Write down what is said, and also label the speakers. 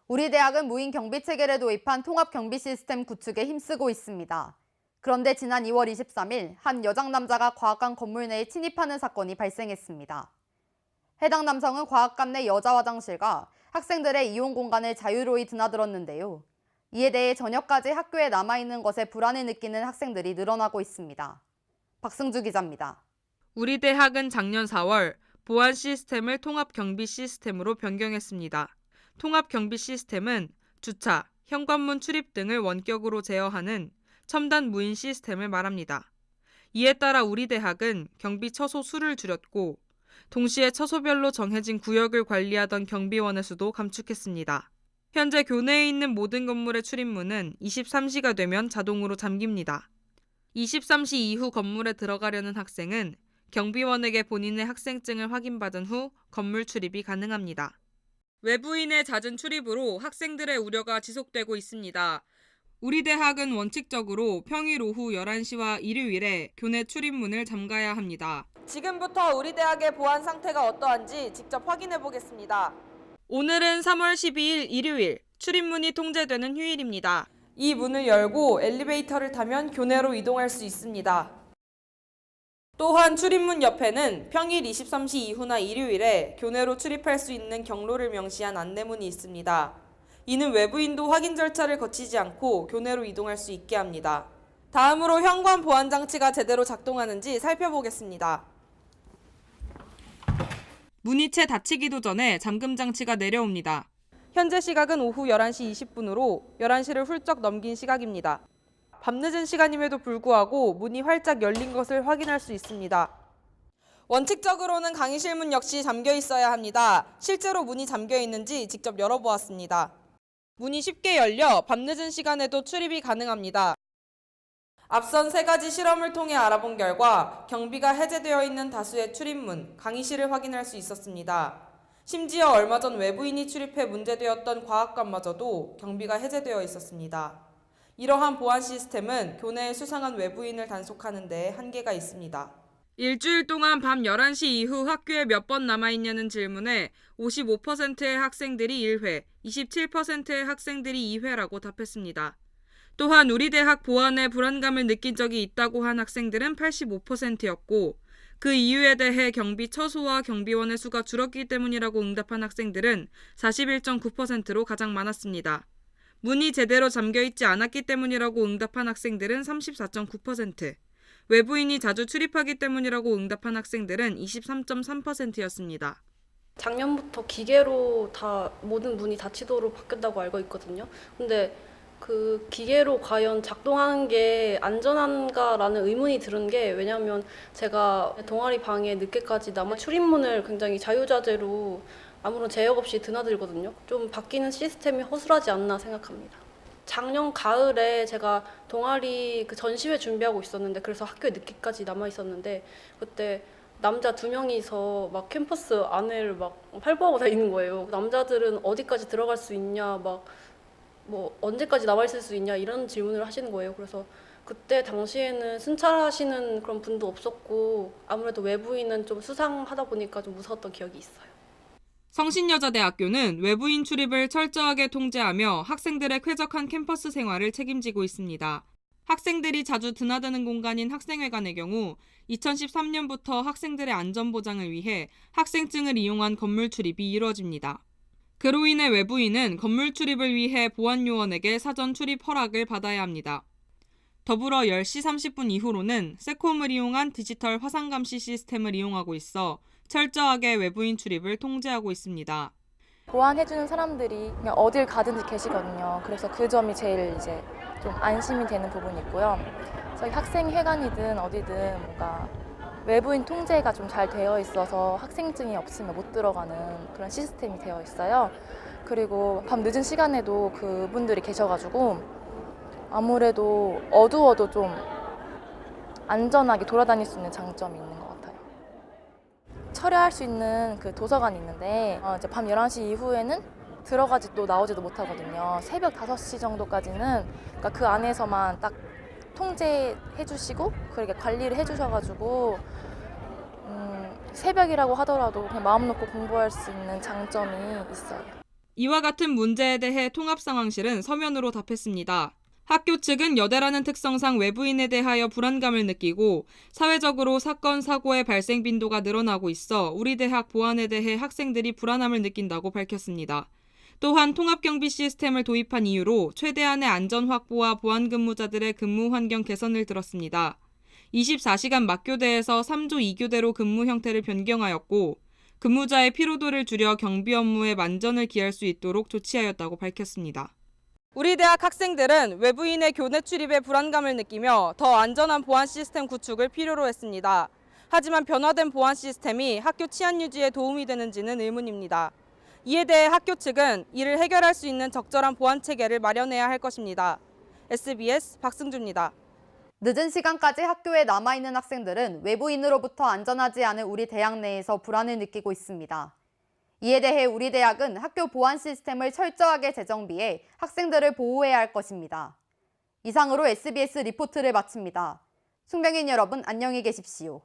Speaker 1: 우리 대학은 무인 경비 체계를 도입한 통합 경비 시스템 구축에 힘쓰고 있습니다. 그런데 지난 2월 23일 한 여장 남자가 과학관 건물 내에 침입하는 사건이 발생했습니다. 해당 남성은 과학관 내 여자 화장실과 학생들의 이용 공간을 자유로이 드나들었는데요. 이에 대해 저녁까지 학교에 남아있는 것에 불안을 느끼는 학생들이 늘어나고 있습니다. 박승주 기자입니다.
Speaker 2: 우리 대학은 작년 4월 보안 시스템을 통합 경비 시스템으로 변경했습니다. 통합 경비 시스템은 주차, 현관문 출입 등을 원격으로 제어하는 첨단 무인 시스템을 말합니다. 이에 따라 우리 대학은 경비 처소 수를 줄였고 동시에 처소별로 정해진 구역을 관리하던 경비원의 수도 감축했습니다. 현재 교내에 있는 모든 건물의 출입문은 23시가 되면 자동으로 잠깁니다. 23시 이후 건물에 들어가려는 학생은 경비원에게 본인의 학생증을 확인받은 후 건물 출입이 가능합니다. 외부인의 잦은 출입으로 학생들의 우려가 지속되고 있습니다. 우리 대학은 원칙적으로 평일 오후 11시와 일요일에 교내 출입문을 잠가야 합니다. 지금부터 우리 대학의 보안 상태가 어떠한지 직접 확인해 보겠습니다. 오늘은 3월 12일 일요일, 출입문이 통제되는 휴일입니다. 이 문을 열고 엘리베이터를 타면 교내로 이동할 수 있습니다. 또한 출입문 옆에는 평일 23시 이후나 일요일에 교내로 출입할 수 있는 경로를 명시한 안내문이 있습니다. 이는 외부인도 확인 절차를 거치지 않고 교내로 이동할 수 있게 합니다. 다음으로 현관 보안 장치가 제대로 작동하는지 살펴보겠습니다. 문이 채 닫히기도 전에 잠금 장치가 내려옵니다. 현재 시각은 오후 11시 20분으로 11시를 훌쩍 넘긴 시각입니다. 밤늦은 시간임에도 불구하고 문이 활짝 열린 것을 확인할 수 있습니다. 원칙적으로는 강의실 문 역시 잠겨 있어야 합니다. 실제로 문이 잠겨 있는지 직접 열어보았습니다. 문이 쉽게 열려 밤늦은 시간에도 출입이 가능합니다. 앞선 3가지 실험을 통해 알아본 결과 경비가 해제되어 있는 다수의 출입문, 강의실을 확인할 수 있었습니다. 심지어 얼마 전 외부인이 출입해 문제되었던 과학관마저도 경비가 해제되어 있었습니다. 이러한 보안 시스템은 교내에 수상한 외부인을 단속하는 데 한계가 있습니다. 일주일 동안 밤 11시 이후 학교에 몇 번 남아있냐는 질문에 55%의 학생들이 1회, 27%의 학생들이 2회라고 답했습니다. 또한 우리 대학 보안에 불안감을 느낀 적이 있다고 한 학생들은 85%였고 그 이유에 대해 경비 처소와 경비원의 수가 줄었기 때문이라고 응답한 학생들은 41.9%로 가장 많았습니다. 문이 제대로 잠겨있지 않았기 때문이라고 응답한 학생들은 34.9%, 외부인이 자주 출입하기 때문이라고 응답한 학생들은 23.3%였습니다.
Speaker 3: 작년부터 기계로 다 모든 문이 닫히도록 바뀌었다고 알고 있거든요. 근데 그 기계로 과연 작동하는 게 안전한가라는 의문이 드는 게, 왜냐하면 제가 동아리 방에 늦게까지 남아 출입문을 굉장히 자유자재로 아무런 제약 없이 드나들거든요. 좀 바뀌는 시스템이 허술하지 않나 생각합니다. 작년 가을에 제가 동아리 그 전시회 준비하고 있었는데, 그래서 학교에 늦게까지 남아 있었는데, 그때 남자 2명이서 막 캠퍼스 안을 막 활보하고 다니는 거예요. 남자들은 어디까지 들어갈 수 있냐, 막 뭐 언제까지 남아 있을 수 있냐 이런 질문을 하시는 거예요. 그래서 그때 당시에는 순찰하시는 그런 분도 없었고, 아무래도 외부인은 좀 수상하다 보니까 좀 무서웠던 기억이 있어요.
Speaker 2: 성신여자대학교는 외부인 출입을 철저하게 통제하며 학생들의 쾌적한 캠퍼스 생활을 책임지고 있습니다. 학생들이 자주 드나드는 공간인 학생회관의 경우 2013년부터 학생들의 안전보장을 위해 학생증을 이용한 건물 출입이 이루어집니다. 그로 인해 외부인은 건물 출입을 위해 보안요원에게 사전 출입 허락을 받아야 합니다. 더불어 10시 30분 이후로는 세콤을 이용한 디지털 화상감시 시스템을 이용하고 있어 철저하게 외부인 출입을 통제하고 있습니다.
Speaker 4: 보안해주는 사람들이 그냥 어딜 가든지 계시거든요. 그래서 그 점이 제일 이제 좀 안심이 되는 부분이 있고요. 저희 학생회관이든 어디든 뭔가 외부인 통제가 좀 잘 되어 있어서 학생증이 없으면 못 들어가는 그런 시스템이 되어 있어요. 그리고 밤 늦은 시간에도 그분들이 계셔가지고 아무래도 어두워도 좀 안전하게 돌아다닐 수 있는 장점이 있는 것 같아요. 철회할 수 있는 그 도서관이 있는데 이제 밤 11시 이후에는 들어가지도 나오지도 못하거든요. 새벽 5시 정도까지는 그러니까 그 안에서만 딱 통제해 주시고 그렇게 관리를 해 주셔가지고 새벽이라고 하더라도 그냥 마음 놓고 공부할 수 있는 장점이 있어요.
Speaker 2: 이와 같은 문제에 대해 통합상황실은 서면으로 답했습니다. 학교 측은 여대라는 특성상 외부인에 대하여 불안감을 느끼고 사회적으로 사건, 사고의 발생 빈도가 늘어나고 있어 우리 대학 보안에 대해 학생들이 불안함을 느낀다고 밝혔습니다. 또한 통합경비 시스템을 도입한 이유로 최대한의 안전 확보와 보안 근무자들의 근무 환경 개선을 들었습니다. 24시간 막교대에서 3조 2교대로 근무 형태를 변경하였고 근무자의 피로도를 줄여 경비 업무에 만전을 기할 수 있도록 조치하였다고 밝혔습니다. 우리 대학 학생들은 외부인의 교내 출입에 불안감을 느끼며 더 안전한 보안 시스템 구축을 필요로 했습니다. 하지만 변화된 보안 시스템이 학교 치안 유지에 도움이 되는지는 의문입니다. 이에 대해 학교 측은 이를 해결할 수 있는 적절한 보안 체계를 마련해야 할 것입니다. SBS 박승주입니다.
Speaker 1: 늦은 시간까지 학교에 남아있는 학생들은 외부인으로부터 안전하지 않은 우리 대학 내에서 불안을 느끼고 있습니다. 이에 대해 우리 대학은 학교 보안 시스템을 철저하게 재정비해 학생들을 보호해야 할 것입니다. 이상으로 SBS 리포트를 마칩니다. 숙명인 여러분 안녕히 계십시오.